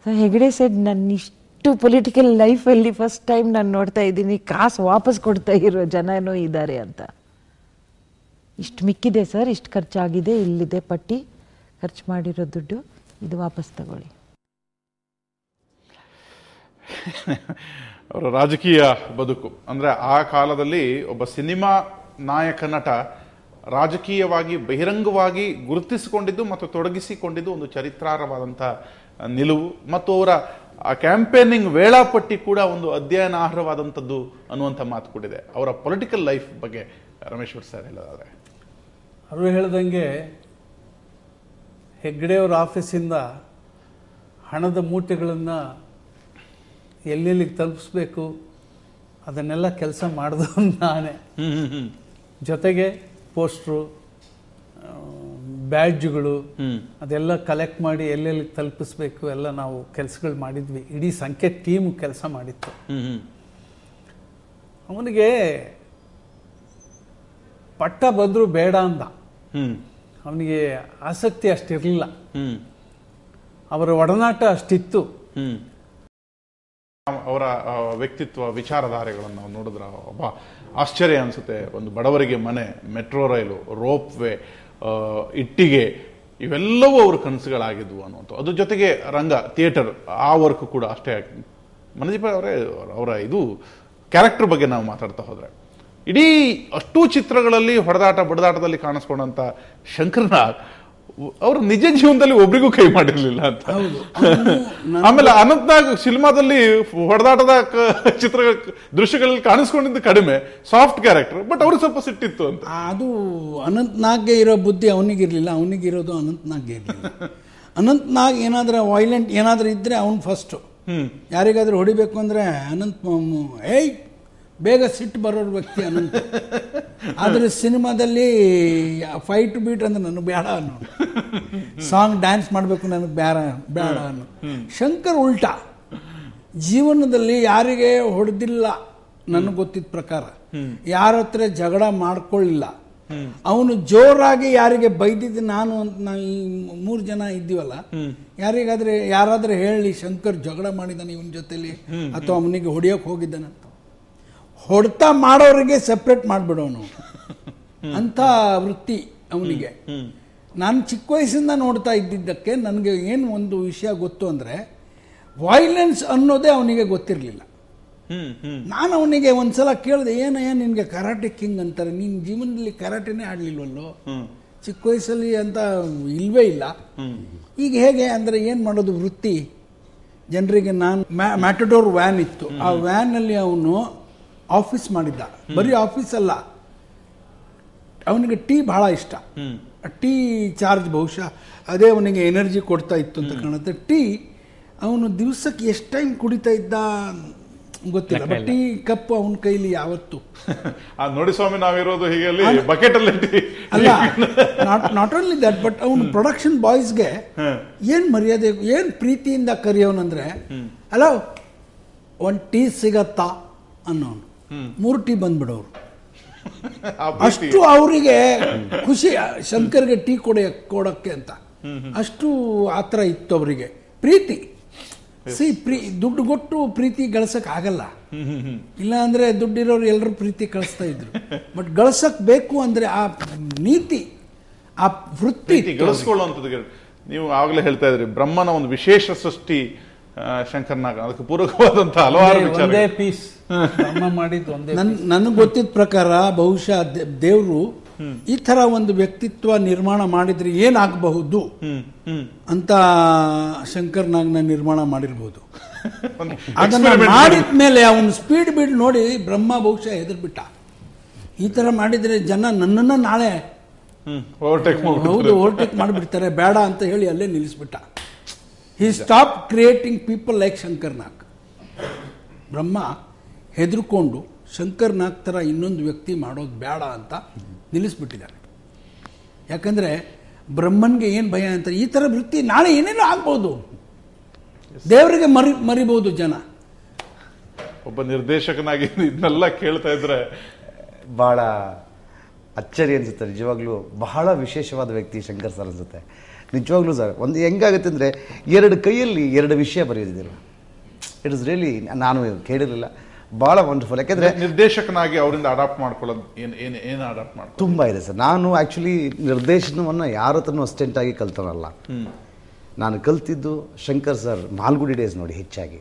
S6: ಸೊ ಹೆಗ್ಡೆ ಸೆಡ್, ನನ್ನ ಇಷ್ಟು ಪೊಲಿಟಿಕಲ್ ಲೈಫಲ್ಲಿ ಫಸ್ಟ್ ಟೈಮ್ ನಾನು ನೋಡ್ತಾ ಇದ್ದೀನಿ ಕಾಸು ವಾಪಸ್ ಕೊಡ್ತಾ ಇರೋ ಜನನೂ ಇದ್ದಾರೆ ಅಂತ. ಇಷ್ಟು ಮಿಕ್ಕಿದೆ ಸರ್, ಇಷ್ಟು ಖರ್ಚಾಗಿದೆ, ಇಲ್ಲಿದೆ ಪಟ್ಟಿ, ಖರ್ಚು ಮಾಡಿರೋ ದುಡ್ಡು, ಇದು ವಾಪಸ್ ತಗೊಳ್ಳಿ.
S1: ಅವರ ರಾಜಕೀಯ ಬದುಕು ಅಂದ್ರೆ, ಆ ಕಾಲದಲ್ಲಿ ಒಬ್ಬ ಸಿನಿಮಾ ನಾಯಕ ನಟ ರಾಜಕೀಯವಾಗಿ ಬಹಿರಂಗವಾಗಿ ಗುರುತಿಸಿಕೊಂಡಿದ್ದು ಮತ್ತು ತೊಡಗಿಸಿಕೊಂಡಿದ್ದು ಒಂದು ಚರಿತ್ರಾರ್ಹವಾದಂಥ ನಿಲುವು. ಮತ್ತು ಅವರ ಆ ಕ್ಯಾಂಪೇನಿಂಗ್ ವೇಳಾಪಟ್ಟಿ ಕೂಡ ಒಂದು ಅಧ್ಯಯನಾರ್ಹವಾದಂಥದ್ದು ಅನ್ನುವಂಥ ಮಾತು ಕೂಡಿದೆ. ಅವರ ಪೊಲಿಟಿಕಲ್ ಲೈಫ್ ಬಗ್ಗೆ ರಮೇಶ್ವರ್ ಸರ್ ಹೇಳೋದಾದ್ರೆ,
S4: ಅವರು ಹೇಳ್ದಂಗೆ ಹೆಗ್ಡೆಯವ್ರ ಆಫೀಸಿಂದ ಹಣದ ಮೂಟೆಗಳನ್ನು ಎಲ್ಲೆಲ್ಲಿಗೆ ತಲುಪಿಸ್ಬೇಕು ಅದನ್ನೆಲ್ಲ ಕೆಲಸ ಮಾಡಿದವನು ನಾನೇ. ಜೊತೆಗೆ ಪೋಸ್ಟ್ರು, ಬ್ಯಾಡ್ಜ್ಗಳು ಅದೆಲ್ಲ ಕಲೆಕ್ಟ್ ಮಾಡಿ ಎಲ್ಲೆಲ್ಲಿಗೆ ತಲುಪಿಸ್ಬೇಕು ಎಲ್ಲ ನಾವು ಕೆಲಸಗಳು ಮಾಡಿದ್ವಿ. ಇಡೀ ಸಂಖ್ಯೆ ಟೀಮು ಕೆಲಸ ಮಾಡಿತ್ತು. ಅವನಿಗೆ ಪಟ್ಟ ಬಂದರೂ ಬೇಡ ಅಂದ. ಅವನಿಗೆ ಆಸಕ್ತಿ ಅಷ್ಟಿರಲಿಲ್ಲ, ಅವರ ಒಡನಾಟ ಅಷ್ಟಿತ್ತು.
S1: ಅವರ ವ್ಯಕ್ತಿತ್ವ ವಿಚಾರಧಾರೆಗಳನ್ನು ನಾವು ನೋಡಿದ್ರೆ ಒಬ್ಬ ಆಶ್ಚರ್ಯ ಅನಿಸುತ್ತೆ. ಒಂದು ಬಡವರಿಗೆ ಮನೆ, ಮೆಟ್ರೋ ರೈಲು, ರೋಪ್ ವೇ, ಇಟ್ಟಿಗೆ, ಇವೆಲ್ಲವೂ ಅವ್ರ ಕನಸುಗಳಾಗಿದ್ವು ಅನ್ನುವಂಥ. ಅದ್ರ ಜೊತೆಗೆ ರಂಗ, ಥಿಯೇಟರ್, ಆ ವರ್ಕ್ ಕೂಡ ಅಷ್ಟೇ. ಮನದೀಪ ಅವರೇ, ಅವರ ಇದು ಕ್ಯಾರೆಕ್ಟರ್ ಬಗ್ಗೆ ನಾವು ಮಾತಾಡ್ತಾ ಹೋದ್ರೆ, ಇಡೀ ಅಷ್ಟೂ ಚಿತ್ರಗಳಲ್ಲಿ ಹೊಡೆದಾಟ ಬಡದಾಟದಲ್ಲಿ ಕಾಣಿಸ್ಕೊಂಡಂತ ಶಂಕರ್ನಾಗ್ ಅವರು ನಿಜ ಜೀವನದಲ್ಲಿ ಒಬ್ರಿಗೂ ಕೈ ಮಾಡಿರ್ಲಿಲ್ಲ ಅಂತ. ಆಮೇಲೆ ಅನಂತ್ನಾಗ್ ಸಿನಿಮಾದಲ್ಲಿ ಹೊಡೆದಾಟದ ಚಿತ್ರ ದೃಶ್ಯಗಳಲ್ಲಿ ಕಾಣಿಸ್ಕೊಂಡಿದ್ದು ಕಡಿಮೆ, ಸಾಫ್ಟ್ ಕ್ಯಾರೆಕ್ಟರ್, ಬಟ್ ಅವ್ರಿಗೆ ಸ್ವಲ್ಪ ಸಿಟ್ಟಿತ್ತು ಅಂತ.
S7: ಅದು ಅನಂತ್ನಾಗ್ಗೆ ಇರೋ ಬುದ್ಧಿ ಅವನಿಗಿರ್ಲಿಲ್ಲ, ಅವನಿಗಿರೋದು ಅನಂತ್ನಾಗ್ಗೆ ಇರಲಿಲ್ಲ. ಅನಂತ್ನಾಗ್ ಏನಾದ್ರೂ ವೈಲೆಂಟ್ ಏನಾದ್ರೂ ಇದ್ರೆ ಅವನು ಫಸ್ಟು. ಯಾರಿಗಾದ್ರೂ ಹೊಡಿಬೇಕು ಅಂದ್ರೆ ಅನಂತ್ ಏಯ್ ಬೇಗ ಸಿಟ್ಟು ಬರೋರು ವ್ಯಕ್ತಿ ಅನಂತ. ಆದರೆ ಸಿನಿಮಾದಲ್ಲಿ ಫೈಟ್ ಬೀಟ್ ಅಂದ್ರೆ ನನಗೆ ಬೇಡ ಅನ್ನೋ, ಸಾಂಗ್ ಡ್ಯಾನ್ಸ್ ಮಾಡಬೇಕು ನನಗೆ ಬೇಡ ಅನ್ನೋ. ಶಂಕರ್ ಉಲ್ಟಾ, ಜೀವನದಲ್ಲಿ ಯಾರಿಗೆ ಹೊಡೆದಿಲ್ಲ ನನಗೆ ಗೊತ್ತಿದ್ದ ಪ್ರಕಾರ, ಯಾರ ಹತ್ರ ಜಗಳ ಮಾಡ್ಕೊಳ್ಳಿಲ್ಲ. ಅವನು ಜೋರಾಗಿ ಯಾರಿಗೆ ಬೈದಿದ್ದು ನಾನು ಅಂತ, ನಾವು ಈ 3 ಜನ ಇದ್ದೀವಲ್ಲ, ಯಾರಾದ್ರೆ ಹೇಳಿ ಶಂಕರ್ ಜಗಳ ಮಾಡಿದ್ದಾನೆ ಇವನ ಜೊತೆಲಿ ಅಥವಾ ಅವನಿಗೆ ಹೊಡಿಯೋಕೆ ಹೋಗಿದ್ದಾನಂತ, ಹೊಡ್ತಾ ಮಾಡೋರಿಗೆ ಸೆಪ್ರೇಟ್ ಮಾಡಿಬಿಡೋನು ಅಂತ ವೃತ್ತಿ ಅವನಿಗೆ. ನಾನು ಚಿಕ್ಕ ವಯಸ್ಸಿಂದ ನೋಡ್ತಾ ಇದ್ದಿದ್ದಕ್ಕೆ ನನಗೆ ಏನು ಒಂದು ವಿಷಯ ಗೊತ್ತು ಅಂದರೆ, ವೈಲೆನ್ಸ್ ಅನ್ನೋದೇ ಅವನಿಗೆ ಗೊತ್ತಿರಲಿಲ್ಲ. ನಾನು ಅವನಿಗೆ ಒಂದ್ಸಲ ಕೇಳಿದೆ, ಏನಯ್ಯ ನಿನ್ಗೆ ಕರಾಟೆ ಕಿಂಗ್ ಅಂತಾರೆ, ನೀನ್ ಜೀವನದಲ್ಲಿ ಕರಾಟೆನೇ ಆಡ್ಲಿಲ್ವಲ್ಲೋ ಚಿಕ್ಕ ವಯಸ್ಸಲ್ಲಿ ಅಂತ. ಇಲ್ವೇ ಇಲ್ಲ. ಈಗ ಹೇಗೆ ಅಂದ್ರೆ ಏನ್ ಮಾಡೋದು ವೃತ್ತಿ ಜನರಿಗೆ. ನಾನು ಮ್ಯಾಟಡೋರ್ ವ್ಯಾನ್ ಇತ್ತು, ಆ ವ್ಯಾನ್ ಅಲ್ಲಿ ಅವನು ಆಫೀಸ್ ಮಾಡಿದ್ದ. ಬರೀ ಆಫೀಸ್ ಅಲ್ಲ, ಅವನಿಗೆ ಟೀ ಬಹಳ ಇಷ್ಟ. ಟೀ ಚಾರ್ಜ್ ಬಹುಶಃ ಅದೇ ಅವನಿಗೆ ಎನರ್ಜಿ ಕೊಡ್ತಾ ಇತ್ತು ಅಂತ ಕಾಣುತ್ತೆ. ಟೀ ಅವನು ದಿವಸಕ್ಕೆ ಎಷ್ಟು ಟೈಮ್ ಕುಡಿತಾ ಇದ್ದ ಗೊತ್ತಿಲ್ಲ. ಬಟ್ ಈ ಕಪ್ಪು ಅವನ ಕೈಲಿ ಯಾವತ್ತು
S1: ನೋಡಿ ಸ್ವಾಮಿ, ನಾವಿರೋದು ಹೀಗೆ ಬಕೆಟ್ ಅಲ್ಲಿ
S7: ಅಲ್ಲ. ನಾಟ್ ಓನ್ಲಿ ದಟ್, ಬಟ್ ಅವನು ಪ್ರೊಡಕ್ಷನ್ ಬಾಯ್ಸ್ಗೆ ಏನ್ ಮರ್ಯಾದೆ, ಏನ್ ಪ್ರೀತಿಯಿಂದ ಕರೆಯೋನಂದ್ರೆ, ಅಲ್ಲ ಒಂದ್ ಟೀ ಸಿಗತ್ತಾ ಅನ್ನೋನು, 3 ಟೀ ಬಂದ್ಬಿಡೋರು. ಅಷ್ಟು ಅವರಿಗೆ ಖುಷಿ ಶಂಕರ್ಗೆ ಟೀ ಕೊಡಕ್ಕೆ ಅಂತ, ಅಷ್ಟು ಆತರ ಇತ್ತು ಅವರಿಗೆ ಪ್ರೀತಿ. ದುಡ್ಡು ಕೊಟ್ಟು ಪ್ರೀತಿ ಗಳಿಸಕ್ ಆಗಲ್ಲ. ಇಲ್ಲ ಅಂದ್ರೆ ದುಡ್ಡಿರೋರು ಎಲ್ಲರೂ ಪ್ರೀತಿ ಕಳಿಸ್ತಾ ಇದ್ರು. ಬಟ್ ಗಳಿಸಕ್ ಬೇಕು ಅಂದ್ರೆ ಆ ನೀತಿ, ಆ ವೃತ್ತಿ
S1: ಗಳಿಸ್ಕೊಳ್ಳುವಂಥದ್ದು. ನೀವು ಆಗ್ಲೇ ಹೇಳ್ತಾ ಇದ್ರಿ ಬ್ರಹ್ಮನ ಒಂದು ವಿಶೇಷ ಸೃಷ್ಟಿ ಶಂಕರ್ನಾಗ, ಅದಕ್ಕೆ ಪೂರಕವಾದಂತಹ ಹಲವಾರು
S7: ನನಗೆ ಗೊತ್ತಿದ್ದ ಪ್ರಕಾರ ಬಹುಶಃ ದೇವರು ಈ ತರ ಒಂದು ವ್ಯಕ್ತಿತ್ವ ನಿರ್ಮಾಣ ಮಾಡಿದ್ರೆ ಏನಾಗಬಹುದು ಅಂತ ಶಂಕರ್ನಾಗ್ನ ನಿರ್ಮಾಣ ಮಾಡಿರ್ಬೋದು. ಅದನ್ನ ಮಾಡಿದ್ಮೇಲೆ ಅವನು ಸ್ಪೀಡ್ ಬೀಡ್ ನೋಡಿ ಬ್ರಹ್ಮ ಬಹುಶಃ ಹೆದರ್ಬಿಟ್ಟ. ಈ ತರ ಮಾಡಿದ್ರೆ ಜನ ನನ್ನನ್ನ ನಾಳೆ ಓವರ್ಟೇಕ್ ಮಾಡಿಬಿಡ್ತಾರೆ, ಬೇಡ ಅಂತ ಹೇಳಿ ಅಲ್ಲೇ ನಿಲ್ಲಿಸ್ಬಿಟ್ಟ. He stop creating people like Shankar Nag. Brahma ಹೆದರ್ಕೊಂಡು ಶಂಕರ್ನಾಗ್ ತರ ಇನ್ನೊಂದು ವ್ಯಕ್ತಿ ಮಾಡೋದು ಬೇಡ ಅಂತ ನಿಲ್ಲಿಸ್ಬಿಟ್ಟಿದ್ದಾರೆ. ಯಾಕಂದ್ರೆ ಬ್ರಹ್ಮನ್ಗೆ ಏನ್ ಭಯ ಅಂತ, ಈ ತರ ವೃತ್ತಿ ನಾಳೆ ಏನೇನೋ ಆಗ್ಬೋದು, ದೇವರಿಗೆ ಮರಿಬಹುದು ಜನ.
S1: ಒಬ್ಬ ನಿರ್ದೇಶಕನಾಗಿ ಇದನ್ನೆಲ್ಲ ಕೇಳ್ತಾ ಇದ್ರೆ
S5: ಬಹಳ ಅಚ್ಚರಿ ಅನ್ಸುತ್ತೆ. ನಿಜವಾಗ್ಲೂ ಬಹಳ ವಿಶೇಷವಾದ ವ್ಯಕ್ತಿ ಶಂಕರ್ ಸರ್ ಅನ್ಸುತ್ತೆ. ನಿಜವಾಗ್ಲೂ ಸರ್ ಒಂದು ಹೆಂಗಾಗುತ್ತೆ ಅಂದರೆ 2 ಕೈಯಲ್ಲಿ 2 ವಿಷಯ ಬರೆಯೋದಿಲ್ಲ. ಇಟ್ ಇಸ್ ರಿಯಲಿ, ನಾನು ಕೇಳಿರಲಿಲ್ಲ, ಭಾಳ ವಂಡರ್ಫುಲ್. ಯಾಕೆಂದರೆ
S1: ನಿರ್ದೇಶಕನಾಗಿ ಅವರಿಂದ ಅಡಾಪ್ಟ್ ಮಾಡ್ಕೊಳ್ಳೋದು ಏನು ಅಡಾಪ್ಟ್ ಮಾಡ್ಕೊಳ್ಳೋದು
S5: ತುಂಬ ಇದೆ ಸರ್. ನಾನು ಆ್ಯಕ್ಚುಲಿ ನಿರ್ದೇಶನವನ್ನು ಯಾರ ಹತ್ರನೂ ಅಸ್ಟೆಂಟ್ ಆಗಿ ಕಲ್ತನಲ್ಲ. ನಾನು ಕಲ್ತಿದ್ದು ಶಂಕರ್ ಸರ್ ಮಾಲ್ಗುಡಿ ಡೇಸ್ ನೋಡಿ ಹೆಚ್ಚಾಗಿ.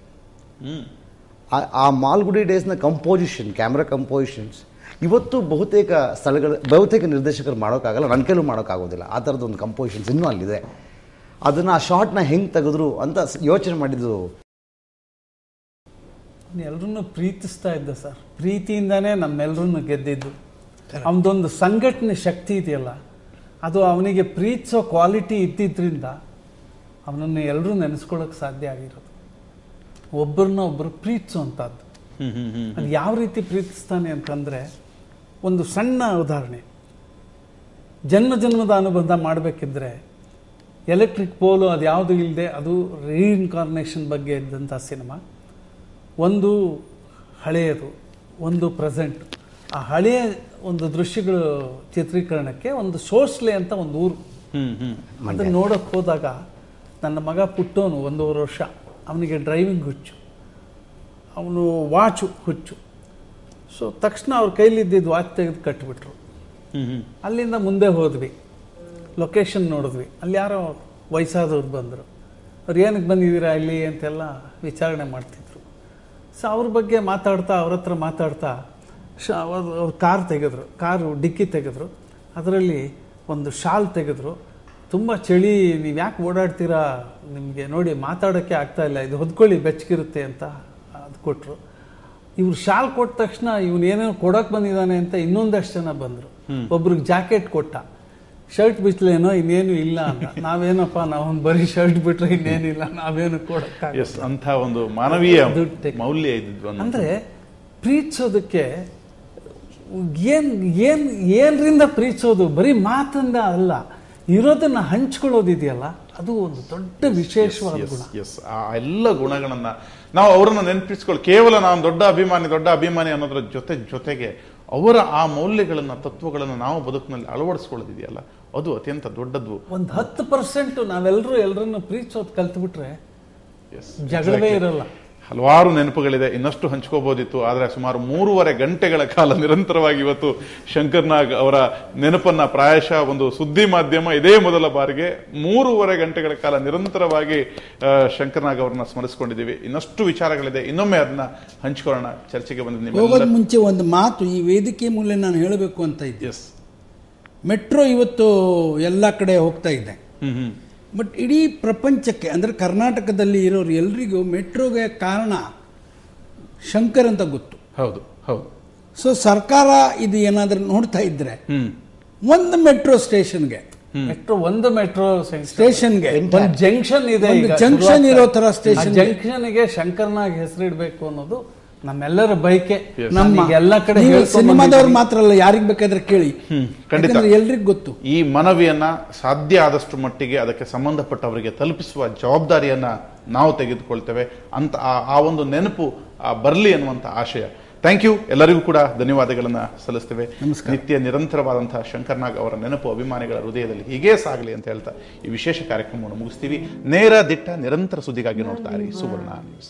S5: ಆ ಮಾಲ್ಗುಡಿ ಡೇಸ್ನ ಕಂಪೋಸಿಷನ್, ಕ್ಯಾಮ್ರಾ ಕಂಪೋಸಿಷನ್ಸ್ ಇವತ್ತು ಬಹುತೇಕ ನಿರ್ದೇಶಕರು ಮಾಡೋಕ್ಕಾಗಲ್ಲ, ನನ್ನ ಕೈಲೂ ಮಾಡೋಕ್ಕಾಗೋದಿಲ್ಲ. ಆ ಥರದ್ದು ಒಂದು ಕಂಪೋಸಿಷನ್ಸ್ ಇನ್ನೂ ಅಲ್ಲಿದೆ. ಅದನ್ನು ಆ ಶಾರ್ಟ್ನ ಹೆಂಗೆ ತೆಗೆದ್ರು ಅಂತ ಯೋಚನೆ ಮಾಡಿದ್ದು.
S4: ಎಲ್ಲರನ್ನು ಪ್ರೀತಿಸ್ತಾ ಇದ್ದ ಸರ್, ಪ್ರೀತಿಯಿಂದಾನೇ ನಮ್ಮೆಲ್ಲರನ್ನು ಗೆದ್ದಿದ್ದು. ಅವನದೊಂದು ಸಂಘಟನೆ ಶಕ್ತಿ ಇದೆಯಲ್ಲ, ಅದು ಅವನಿಗೆ ಪ್ರೀತಿಸೋ ಕ್ವಾಲಿಟಿ ಇದ್ದಿದ್ದರಿಂದ ಅವನನ್ನು ಎಲ್ಲರೂ ನೆನೆಸ್ಕೊಳ್ಳೋಕೆ ಸಾಧ್ಯ ಆಗಿರೋದು. ಒಬ್ಬರನ್ನ ಒಬ್ಬರು ಪ್ರೀತಿಸೋವಂಥದ್ದು. ಅದು ಯಾವ ರೀತಿ ಪ್ರೀತಿಸ್ತಾನೆ ಅಂತಂದರೆ, ಒಂದು ಸಣ್ಣ ಉದಾಹರಣೆ, ಜನ್ಮದ ಅನುಬಂಧ ಮಾಡಬೇಕಿದ್ರೆ ಎಲೆಕ್ಟ್ರಿಕ್ ಪೋಲು ಅದು ಯಾವುದು ಇಲ್ಲದೆ, ಅದು ರೀಇನ್ಕಾರ್ನೇಷನ್ ಬಗ್ಗೆ ಇದ್ದಂಥ ಸಿನಿಮಾ. ಒಂದು ಹಳೆಯದು, ಒಂದು ಪ್ರೆಸೆಂಟ್. ಆ ಹಳೆಯ ಒಂದು ದೃಶ್ಯಗಳು ಚಿತ್ರೀಕರಣಕ್ಕೆ ಒಂದು ಸೋಸ್ಲೆ ಅಂತ ಒಂದು ಊರು. ಅದನ್ನು ನೋಡೋಕೆ ಹೋದಾಗ ನನ್ನ ಮಗ ಪುಟ್ಟೋನು 1.5 ವರ್ಷ, ಅವನಿಗೆ ಡ್ರೈವಿಂಗ್ ಹುಚ್ಚು, ಅವನು ವಾಚು ಹುಚ್ಚು. ಸೊ ತಕ್ಷಣ ಅವ್ರ ಕೈಲಿದ್ದಿದ್ದು ವಾಚ್ ತೆಗೆದು ಕಟ್ಟಿಬಿಟ್ರು. ಅಲ್ಲಿಂದ ಮುಂದೆ ಹೋದ್ವಿ, ಲೊಕೇಶನ್ ನೋಡಿದ್ವಿ. ಅಲ್ಲಿ ಯಾರೋ ವಯಸ್ಸಾದವ್ರು ಬಂದರು. ಅವ್ರು ಏನಕ್ಕೆ ಬಂದಿದ್ದೀರಾ ಇಲ್ಲಿ ಅಂತೆಲ್ಲ ವಿಚಾರಣೆ ಮಾಡ್ತಿದ್ರು. ಸೊ ಅವ್ರ ಬಗ್ಗೆ ಮಾತಾಡ್ತಾ, ಅವ್ರ ಹತ್ರ ಮಾತಾಡ್ತಾ ಅವ್ರು ಕಾರ್ ತೆಗೆದ್ರು, ಕಾರು ಡಿಕ್ಕಿ ತೆಗೆದ್ರು, ಅದರಲ್ಲಿ ಒಂದು ಶಾಲ್ ತೆಗೆದ್ರು. ತುಂಬ ಚಳಿ, ನೀವು ಯಾಕೆ ಓಡಾಡ್ತೀರಾ, ನಿಮಗೆ ನೋಡಿ ಮಾತಾಡೋಕ್ಕೆ ಆಗ್ತಾಯಿಲ್ಲ, ಇದು ಹೊದ್ಕೊಳ್ಳಿ ಬೆಚ್ಚಗಿರುತ್ತೆ ಅಂತ ಅದು ಕೊಟ್ಟರು. ಇವ್ರು ಶಾಲ್ ಕೊಟ್ಟ ತಕ್ಷಣ ಇವನೇನೇನು ಕೊಡೋಕೆ ಬಂದಿದ್ದಾನೆ ಅಂತ ಇನ್ನೊಂದಷ್ಟು ಜನ ಬಂದರು. ಒಬ್ರಿಗೆ ಜಾಕೆಟ್ ಕೊಟ್ಟ, ಶರ್ಟ್ ಬಿಚ್ಚಲೇನೋ ಇನ್ನೇನು ಇಲ್ಲ ಅಂತ. ನಾವೇನಪ್ಪ, ನಾವೊಂದು ಬರೀ ಶರ್ಟ್ ಬಿಟ್ರೆ ಇನ್ನೇನಿಲ್ಲ, ನಾವೇನು ಕೊಡೋಕ್ಕಾಗ
S1: ಅಂತ ಒಂದು ಮಾನವೀಯ ಮೌಲ್ಯ ಇದ್ದಿದ್ವು.
S4: ಅಂದರೆ ಪ್ರೀತಿಸೋದಕ್ಕೆ ಏನ್ರಿಂದ ಪ್ರೀತಿಸೋದು, ಬರೀ ಮಾತಿಂದ ಅಲ್ಲ, ಇರೋದನ್ನ ಹಂಚ್ಕೊಳ್ಳೋದಿದೆಯಲ್ಲ, ಅದು ಒಂದು ದೊಡ್ಡ ವಿಶೇಷವಾದ ಗುಣ.
S1: ಆ ಎಲ್ಲ ಗುಣಗಳನ್ನ ನಾವು ಅವರನ್ನು ನೆನಪಿಸ್ಕೊಳ್ಳಿ. ಕೇವಲ ನಾನು ದೊಡ್ಡ ಅಭಿಮಾನಿ ಅನ್ನೋದ್ರ ಜೊತೆಗೆ ಅವರ ಆ ಮೌಲ್ಯಗಳನ್ನ, ತತ್ವಗಳನ್ನು ನಾವು ಬದುಕಿನಲ್ಲಿ ಅಳವಡಿಸ್ಕೊಳ್ಳೋದಿದೆಯಲ್ಲ, ಅದು ಅತ್ಯಂತ ದೊಡ್ಡದ್ದು.
S4: ಒಂದು 10% ನಾವೆಲ್ಲರೂ ಎಲ್ಲರನ್ನು ಪ್ರೀತಿಸೋದು ಕಲ್ತ್ಬಿಟ್ರೆ ಜಗಳವೇ ಇರಲ್ಲ.
S1: ಹಲವಾರು ನೆನಪುಗಳಿದೆ, ಇನ್ನಷ್ಟು ಹಂಚ್ಕೋಬಹುದಿತ್ತು. ಆದರೆ ಸುಮಾರು 3.5 ಗಂಟೆಗಳ ಕಾಲ ನಿರಂತರವಾಗಿ ಇವತ್ತು ಶಂಕರ್ನಾಗ್ ಅವರ ನೆನಪನ್ನ, ಪ್ರಾಯಶಃ ಒಂದು ಸುದ್ದಿ ಮಾಧ್ಯಮ ಇದೇ ಮೊದಲ ಬಾರಿಗೆ 3.5 ಗಂಟೆಗಳ ಕಾಲ ನಿರಂತರವಾಗಿ ಶಂಕರ್ನಾಗ್ ಅವರನ್ನ ಸ್ಮರಿಸಿಕೊಂಡಿದ್ದೀವಿ. ಇನ್ನಷ್ಟು ವಿಚಾರಗಳಿದೆ, ಇನ್ನೊಮ್ಮೆ ಅದನ್ನ ಹಂಚ್ಕೊಳ್ಳೋಣ. ಚರ್ಚೆಗೆ
S7: ಹೋಗೋದ್ ಮುಂಚೆ ಒಂದು ಮಾತು ಈ ವೇದಿಕೆ ಮೂಲಕ ನಾನು ಹೇಳಬೇಕು ಅಂತ ಇದ್ದೆ. ಮೆಟ್ರೋ ಇವತ್ತು ಎಲ್ಲ ಕಡೆ ಹೋಗ್ತಾ ಇದೆ. ಬಟ್ ಇಡೀ ಪ್ರಪಂಚಕ್ಕೆ, ಅಂದರೆ ಕರ್ನಾಟಕದಲ್ಲಿ ಇರೋರು ಎಲ್ರಿಗೂ ಮೆಟ್ರೋಗೆ ಕಾರಣ ಶಂಕರ್ ಅಂತ ಗೊತ್ತು.
S1: ಹೌದು ಹೌದು.
S7: ಸೊ ಸರ್ಕಾರ ಇದು ಏನಾದ್ರೂ ನೋಡ್ತಾ ಇದ್ರೆ ಒಂದು ಮೆಟ್ರೋ ಸ್ಟೇಷನ್ಗೆ,
S4: ಒಂದು ಮೆಟ್ರೋ ಸ್ಟೇಷನ್ಗೆ
S7: ಜಂಕ್ಷನ್ ಇದೆ, ಜಂಕ್ಷನ್ ಇರೋ ತರ ಸ್ಟೇಷನ್,
S4: ಜಂಕ್ಷನ್ಗೆ ಶಂಕರ್ನಾಗ್ ಹೆಸರಿಡಬೇಕು ಅನ್ನೋದು ನಮ್ಮೆಲ್ಲರ ಬಯಕೆ.
S7: ನಮ್ಮ
S4: ಎಲ್ಲ ಕಡೆ
S7: ನೀವು ಸಿನಿಮಾದವ್ರು ಮಾತ್ರ ಅಲ್ಲ, ಯಾರಿಗ್ ಬೇಕಾದ್ರೆ ಕೇಳಿ,
S1: ಖಂಡಿತ
S7: ಎಲ್ರಿಗೂ ಗೊತ್ತು.
S1: ಈ ಮನವಿಯನ್ನ ಸಾಧ್ಯ ಆದಷ್ಟು ಮಟ್ಟಿಗೆ ಅದಕ್ಕೆ ಸಂಬಂಧಪಟ್ಟವರಿಗೆ ತಲುಪಿಸುವ ಜವಾಬ್ದಾರಿಯನ್ನ ನಾವು ತೆಗೆದುಕೊಳ್ತೇವೆ ಅಂತ ಆ ಒಂದು ನೆನಪು ಬರಲಿ ಅನ್ನುವಂಥ ಆಶಯ. Thank you. ಎಲ್ಲರಿಗೂ ಕೂಡ ಧನ್ಯವಾದಗಳನ್ನು ಸಲ್ಲಿಸ್ತೇವೆ. ನಿತ್ಯ ನಿರಂತರವಾದಂತಹ ಶಂಕರ್ನಾಗ್ ಅವರ ನೆನಪು ಅಭಿಮಾನಿಗಳ ಹೃದಯದಲ್ಲಿ ಹೀಗೇ ಸಾಗಲಿ ಅಂತ ಹೇಳ್ತಾ ಈ ವಿಶೇಷ ಕಾರ್ಯಕ್ರಮವನ್ನು ಮುಗಿಸ್ತೀವಿ. ನೇರ ದಿಟ್ಟ ನಿರಂತರ ಸುದ್ದಿಗಾಗಿ ನೋಡ್ತಾ ಇರಿ ಸುವರ್ಣ ನ್ಯೂಸ್.